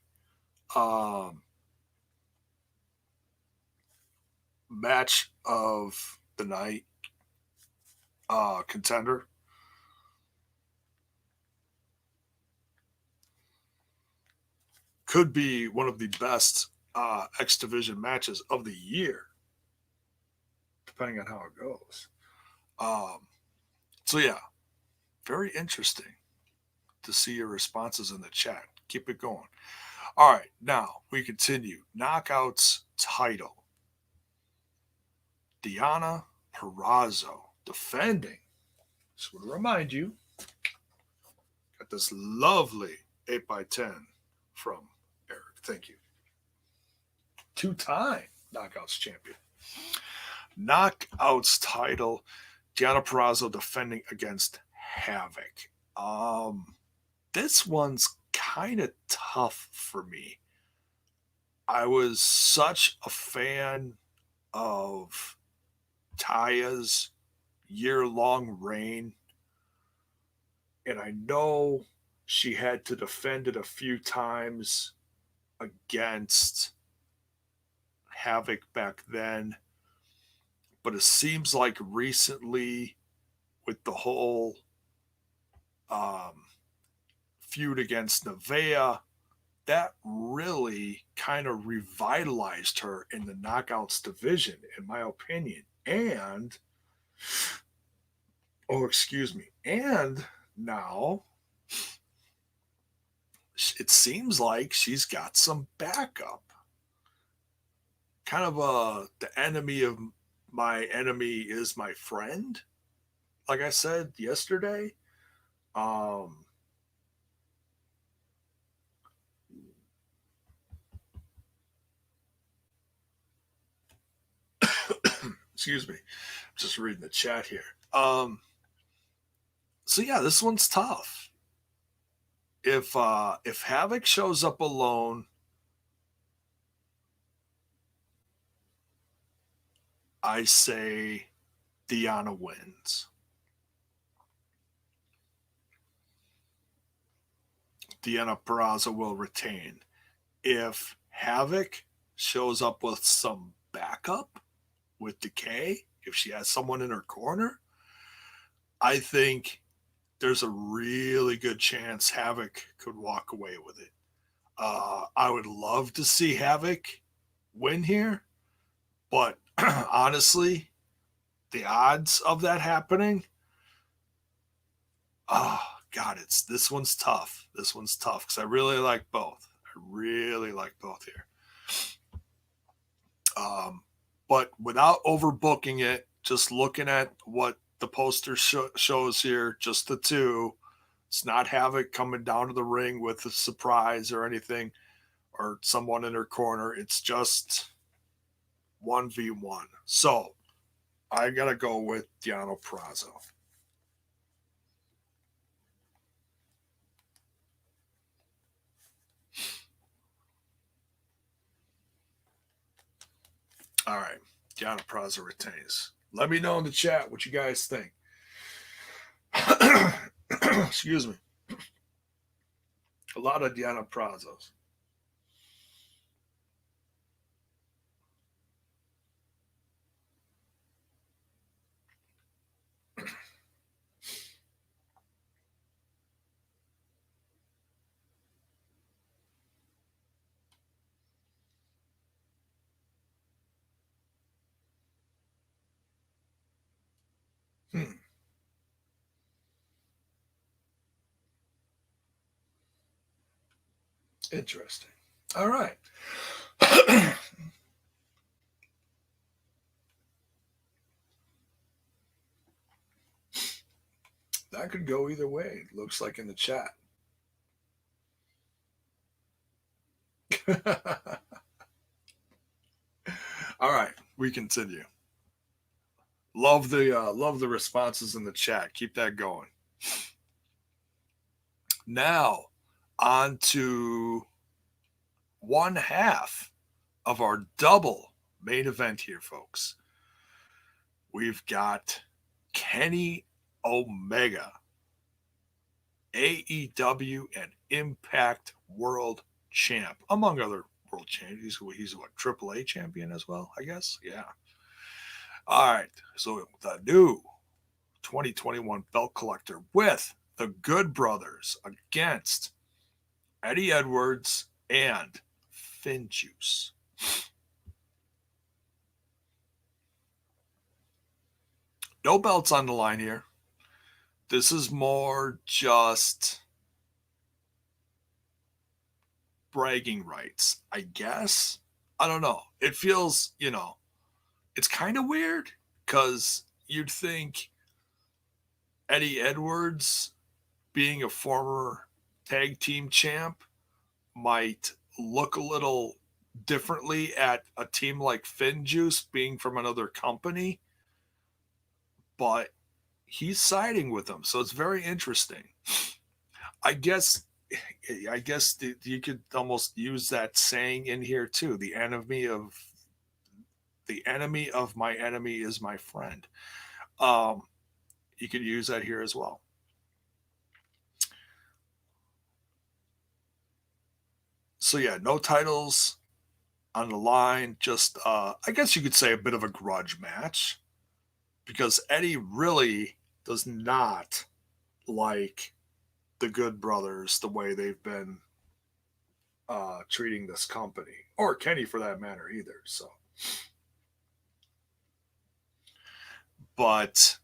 Match of the night contender. Could be one of the best X Division matches of the year, depending on how it goes. So yeah, very interesting to see your responses in the chat. Keep it going. All right, now we continue. Knockouts title. Deonna Purrazzo defending. Just want to remind you, got this lovely 8x10 from Eric. Thank you. 2-time Knockouts champion. Knockouts title. Deonna Purrazzo defending against Havoc. This one's kind of tough for me. I was such a fan of Taya's year-long reign, and I know she had to defend it a few times against Havoc back then, but it seems like recently with the whole feud against Nevaeh, that really kind of revitalized her in the Knockouts division, in my opinion. And Oh, excuse me. And now it seems like she's got some backup. Kind of the enemy of my enemy is my friend. Like I said yesterday. Um excuse me. Just reading the chat here. So yeah, this one's tough. If Havoc shows up alone, I say Deanna wins. Deanna Peraza will retain. If Havoc shows up with some backup with Decay, if she has someone in her corner, I think there's a really good chance Havoc could walk away with it. I would love to see Havoc win here, but honestly, the odds of that happening, oh God, it's this one's tough. This one's tough because I really like both. I really like both here. But without overbooking it, just looking at what the poster shows here, just the two. It's not Havoc coming down to the ring with a surprise or anything or someone in her corner. It's just 1v1. So I got to go with Deanna Peraza. All right. Deanna Peraza retains. Let me know in the chat what you guys think. Excuse me. A lot of Deanna Perazas. Interesting. All right. That could go either way. It looks like in the chat. All right, we continue. Love the responses in the chat. Keep that going. Now, on to one half of our double main event here, folks. We've got Kenny Omega, AEW and Impact World Champ, among other world champions. He's what, AAA champion as well, I guess? Yeah. All right. So the new 2021 belt collector with the Good Brothers against Eddie Edwards and Finn Juice. No belts on the line here. This is more just bragging rights, I guess. I don't know. It feels, it's kind of weird because you'd think Eddie Edwards, being a former tag team champ, might look a little differently at a team like Finn Juice being from another company, but he's siding with them, so it's very interesting. I guess you could almost use that saying in here too. The enemy of my enemy is my friend. You could use that here as well. So yeah, no titles on the line. Just I guess you could say a bit of a grudge match because Eddie really does not like the Good Brothers the way they've been treating this company, or Kenny for that matter either. So, but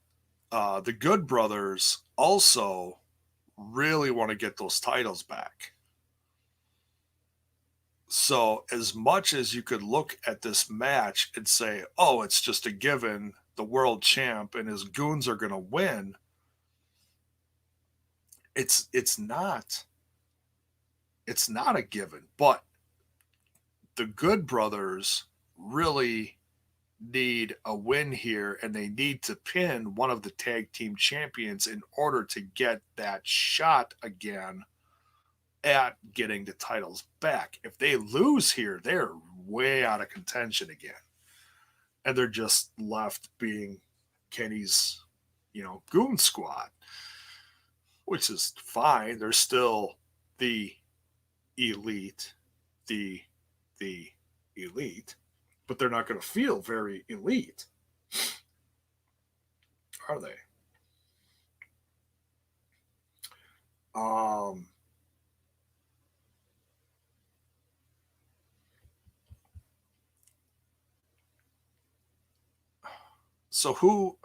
the Good Brothers also really want to get those titles back. So as much as you could look at this match and say, oh, it's just a given, the world champ and his goons are going to win, it's not. It's not a given. But the Good Brothers really need a win here, and they need to pin one of the tag team champions in order to get that shot again at getting the titles back. If they lose here, they're way out of contention again. And they're just left being Kenny's, goon squad, which is fine. They're still the elite, the elite, but they're not going to feel very elite, are they? So who?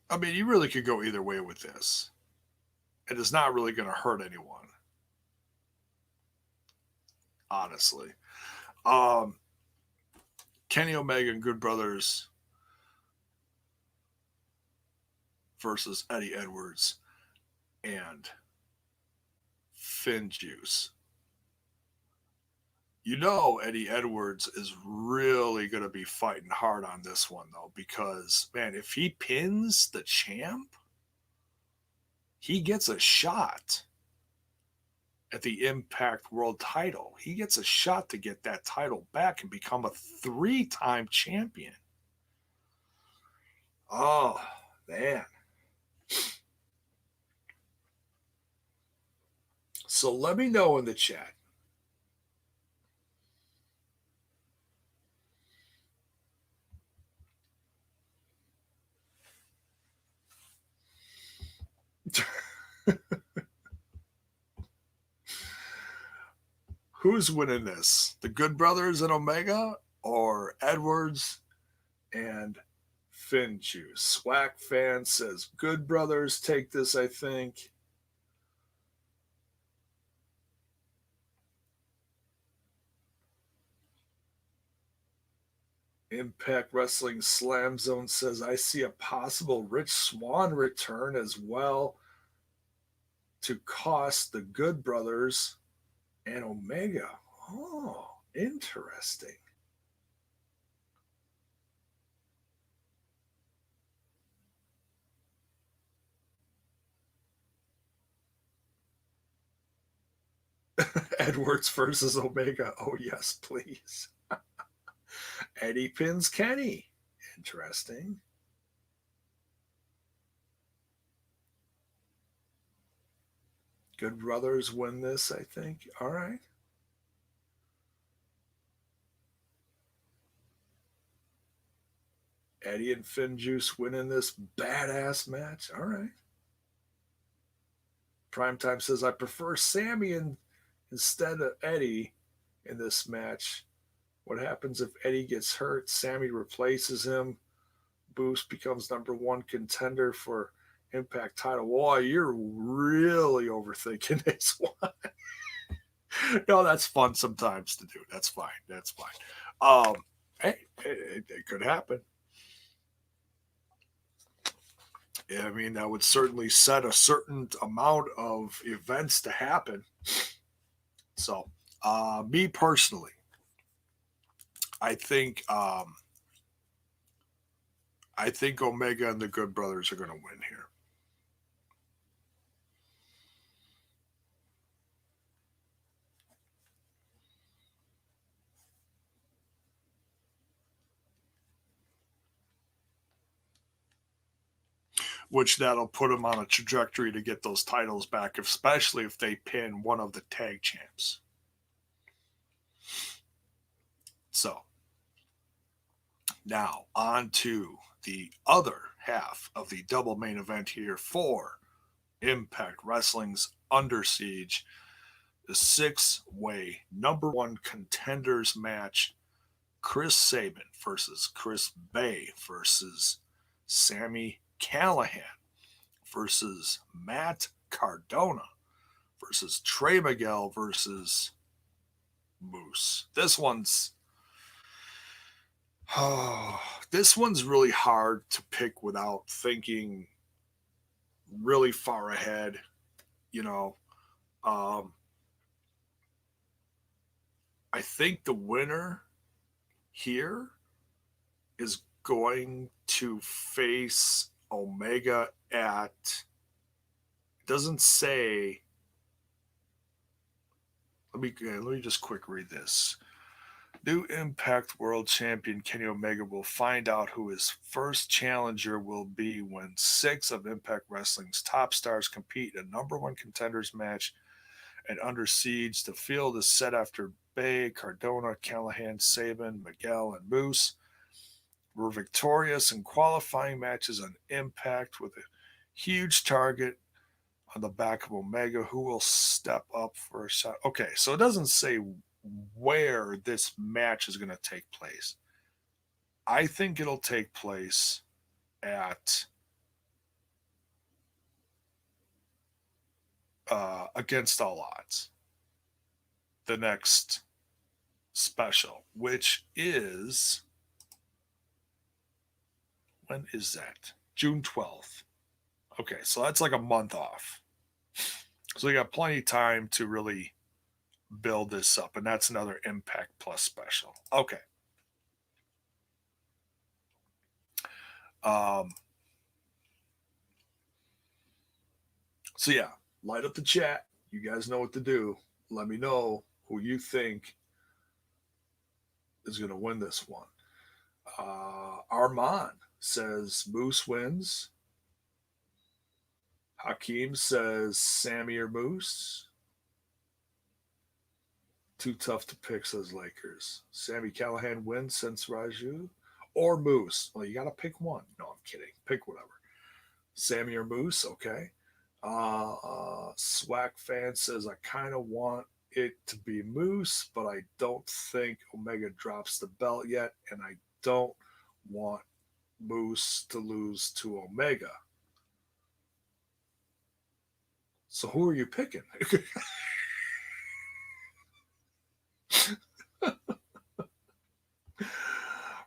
I mean, you really could go either way with this. It is not really going to hurt anyone, honestly. Kenny Omega and Good Brothers versus Eddie Edwards and Finn Juice. Eddie Edwards is really going to be fighting hard on this one, though, because, man, if he pins the champ, he gets a shot at the Impact World title. He gets a shot to get that title back and become a 3-time champion. Oh, man. So let me know in the chat. Who's winning this? The Good Brothers and Omega, or Edwards and Finn Juice? Swack fan says Good Brothers take this, I think. Impact Wrestling Slam Zone says, I see a possible Rich Swann return as well to cost the Good Brothers and Omega. Oh, interesting. Edwards versus Omega. Oh, yes, please. Eddie pins Kenny. Interesting. Good Brothers win this, I think. All right. Eddie and Finn Juice winning this badass match. All right. Primetime says, I prefer Sammy instead of Eddie in this match. What happens if Eddie gets hurt? Sammy replaces him. Boost becomes #1 contender for Impact title. Boy, you're really overthinking this one. No, that's fun sometimes to do. That's fine. That's fine. Hey, it could happen. I mean, that would certainly set a certain amount of events to happen. So, me personally, I think Omega and the Good Brothers are going to win here. Which that'll put them on a trajectory to get those titles back, especially if they pin one of the tag champs. So, now on to the other half of the double main event here for Impact Wrestling's Under Siege, the 6-way #1 contenders match Chris Sabin versus Chris Bay versus Sami Callihan versus Matt Cardona versus Trey Miguel versus Moose. This one's really hard to pick without thinking really far ahead. You know, I think the winner here is going to face Omega at, it doesn't say, let me just quick read this. New Impact World Champion Kenny Omega will find out who his first challenger will be when 6 of Impact Wrestling's top stars compete in a number one contenders match, and Under Siege. The field is set after Bay, Cardona, Callahan, Sabin, Miguel, and Moose were victorious in qualifying matches on Impact with a huge target on the back of Omega, who will step up for a shot. Okay, so it doesn't say where this match is going to take place. I think it'll take place at Against All Odds, the next special, which is, when is that? June 12th. Okay, so that's like a month off. So we got plenty of time to really build this up, and that's another Impact Plus special. Okay. So yeah, light up the chat. You guys know what to do. Let me know who you think is going to win this one. Armand says Moose wins. Hakeem says Sammy or Moose. Too tough to pick, says Lakers. Sami Callihan wins since Raju. Or Moose. Well, you got to pick one. No, I'm kidding. Pick whatever. Sammy or Moose, okay. Swack fan says, I kind of want it to be Moose, but I don't think Omega drops the belt yet, and I don't want Moose to lose to Omega. So who are you picking?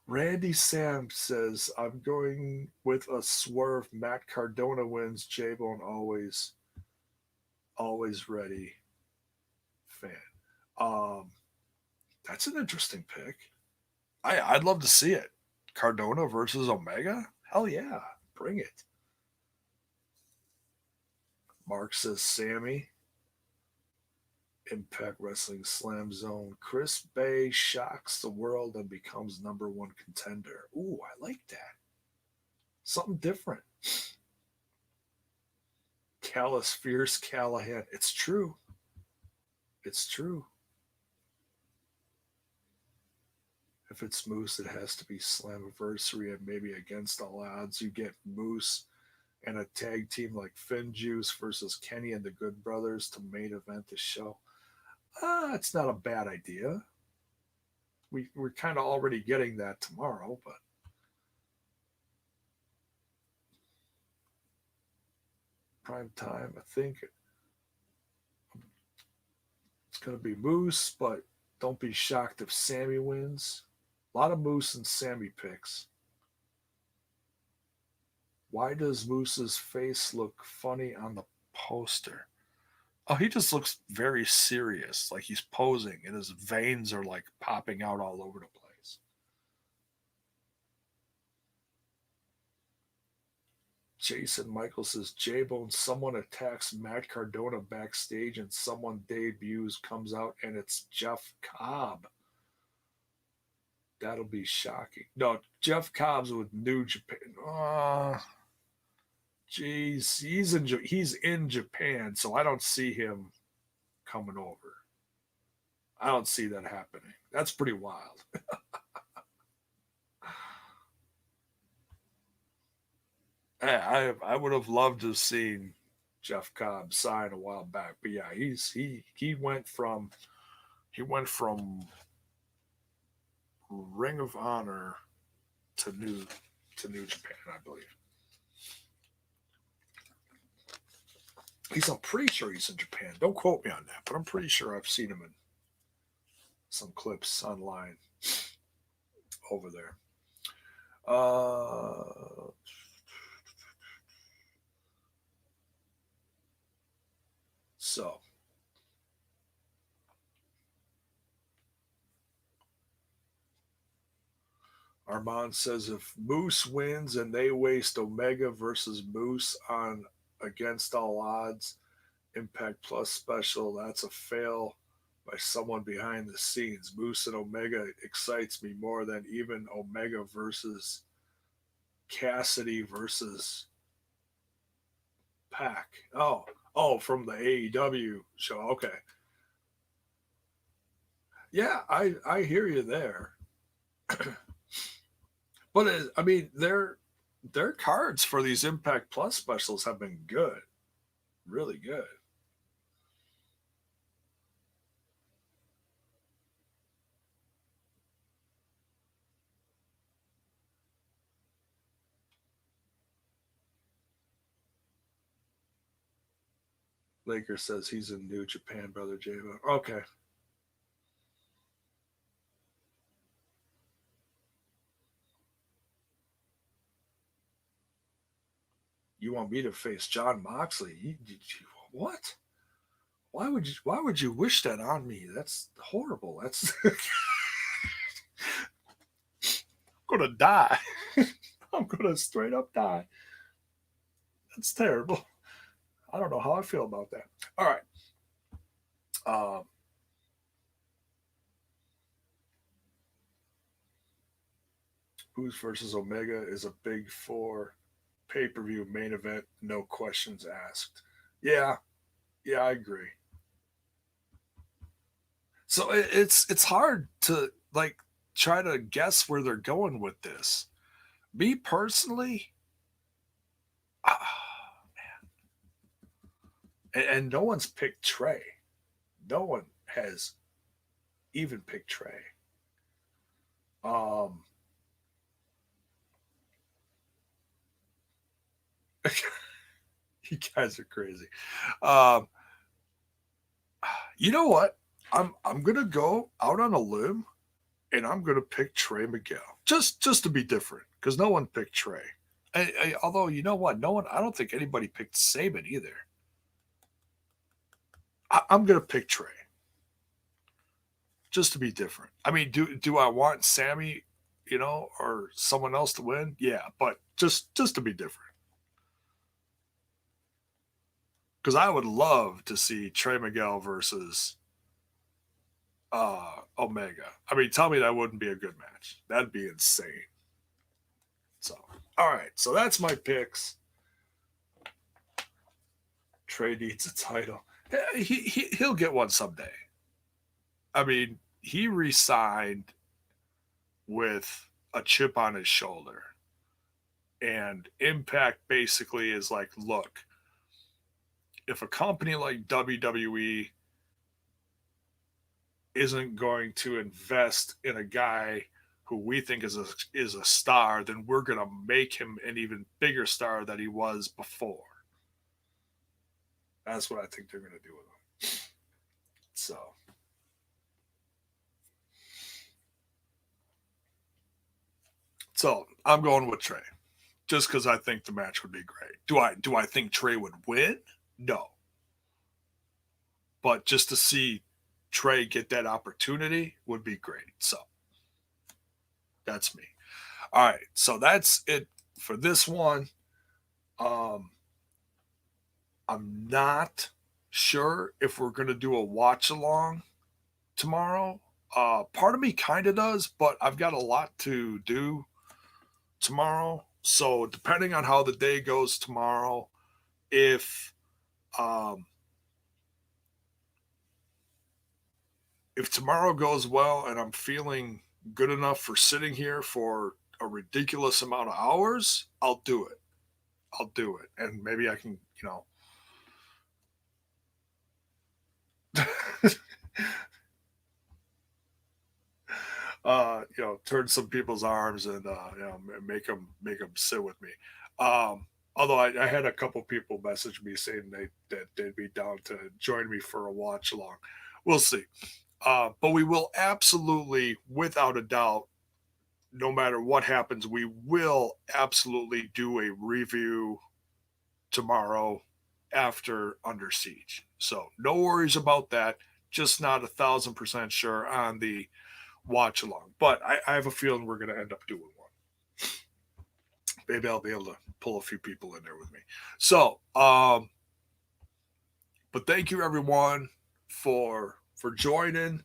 Randy Sam says, I'm going with a swerve. Matt Cardona wins. JAYBONE always ready fan. That's an interesting pick. I'd love to see it. Cardona versus Omega? Hell yeah. Bring it. Mark says Sammy. Impact Wrestling Slam Zone. Chris Bay shocks the world and becomes number one contender. Ooh, I like that. Something different. Callous, fierce Callahan. It's true. It's true. If it's Moose, it has to be Slammiversary and maybe Against All Odds. You get Moose and a tag team like Finn Juice versus Kenny and the Good Brothers to main event the show. It's not a bad idea. We're kind of already getting that tomorrow, but prime time, I think it's going to be Moose, but don't be shocked if Sammy wins. A lot of Moose and Sammy picks. Why does Moose's face look funny on the poster? Oh, he just looks very serious, like he's posing, and his veins are like popping out all over the place. Jason Michael says, JAYBONE, someone attacks Matt Cardona backstage and someone debuts, comes out, and it's Jeff Cobb. That'll be shocking. No, Jeff Cobb's with New Japan. Jeez, he's in Japan, so I don't see him coming over. I don't see that happening. That's pretty wild. I would have loved to have seen Jeff Cobb sign a while back, but yeah, he went from Ring of Honor to New Japan, I believe. I'm pretty sure he's in Japan. Don't quote me on that, but I'm pretty sure I've seen him in some clips online over there. So Armand says if Moose wins and they waste Omega versus Moose on Against All Odds Impact Plus special, that's a fail by someone behind the scenes. Moose and Omega excites me more than even Omega versus Cassidy versus Pac. Oh, from the AEW show. Okay. Yeah, I hear you there. But I mean, their cards for these Impact Plus specials have been good, really good. Laker says he's in New Japan, brother JAYBONE. Okay. You want me to face John Moxley? What? Why would you wish that on me? That's horrible. That's I'm gonna die. I'm gonna straight up die. That's terrible. I don't know how I feel about that. All right. Who's versus Omega is a big four pay-per-view main event, no questions asked. Yeah, I agree. So it's hard to like try to guess where they're going with this. Me personally, and no one's picked Trey. No one has even picked Trey. Um, you guys are crazy. Um, you know what? I'm gonna go out on a limb, and I'm gonna pick Trey Miguel just to be different because no one picked Trey. Although you know what, no one. I don't think anybody picked Saban either. I'm gonna pick Trey just to be different. I mean, do I want Sammy, or someone else to win? Yeah, but just to be different. Because I would love to see Trey Miguel versus Omega. I mean, tell me that wouldn't be a good match. That'd be insane. So, all right. So that's my picks. Trey needs a title. He'll get one someday. I mean, he resigned with a chip on his shoulder. And Impact basically is like, look, if a company like WWE isn't going to invest in a guy who we think is a star, then we're going to make him an even bigger star than he was before. That's what I think they're going to do with him. So I'm going with Trey, just because I think the match would be great. Do I think Trey would win? No, but just to see Trey get that opportunity would be great. So that's me. All right, so that's it for this one. I'm not sure if we're going to do a watch along tomorrow. Part of me kind of does, but I've got a lot to do tomorrow. So depending on how the day goes tomorrow, um, if tomorrow goes well and I'm feeling good enough for sitting here for a ridiculous amount of hours, I'll do it. And maybe I can, turn some people's arms and make them sit with me. Although I had a couple people message me saying that they'd be down to join me for a watch along. We'll see. But we will absolutely, without a doubt, no matter what happens, we will absolutely do a review tomorrow after Under Siege. So no worries about that. Just not 1,000% sure on the watch along. But I have a feeling we're going to end up doing one. Maybe I'll be able to pull a few people in there with me. So, but thank you everyone for joining.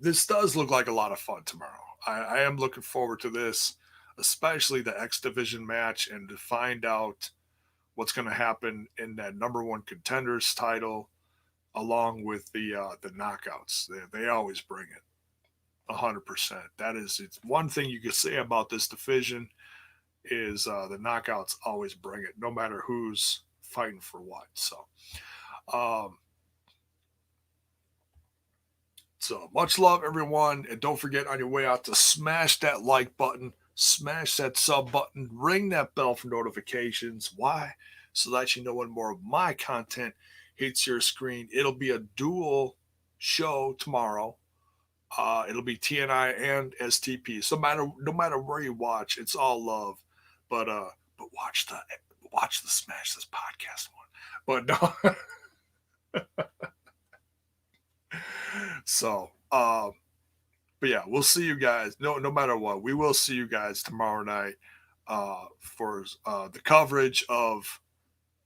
This does look like a lot of fun tomorrow. I am looking forward to this, especially the X Division match, and to find out what's going to happen in that number one contenders title, along with the knockouts. They always bring it. 100%. That is, it's one thing you can say about this division is the knockouts always bring it, no matter who's fighting for what. So much love, everyone, and don't forget on your way out to smash that like button, smash that sub button, ring that bell for notifications. Why? So that you know when more of my content hits your screen. It'll be a dual show tomorrow. It'll be TNI and STP. So no matter where you watch, it's all love. But watch the Smash This Podcast one. But no. So but yeah, we'll see you guys. No matter what, we will see you guys tomorrow night for the coverage of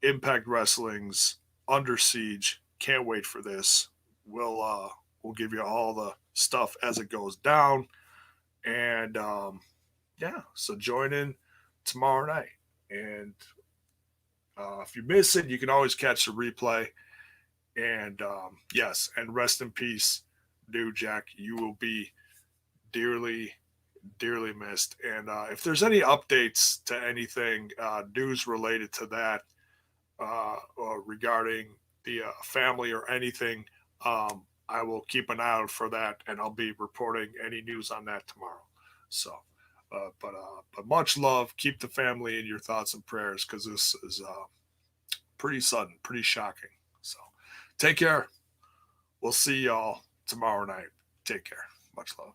Impact Wrestling's Under Siege. Can't wait for this. We'll give you all the stuff as it goes down. And so join in tomorrow night. And if you miss it, you can always catch the replay. And yes, and rest in peace, New Jack. You will be dearly, dearly missed. And if there's any updates to anything, news related to that, or regarding the family or anything, I will keep an eye out for that, and I'll be reporting any news on that tomorrow. So, but much love. Keep the family in your thoughts and prayers, because this is pretty sudden, pretty shocking. So, take care. We'll see y'all tomorrow night. Take care. Much love.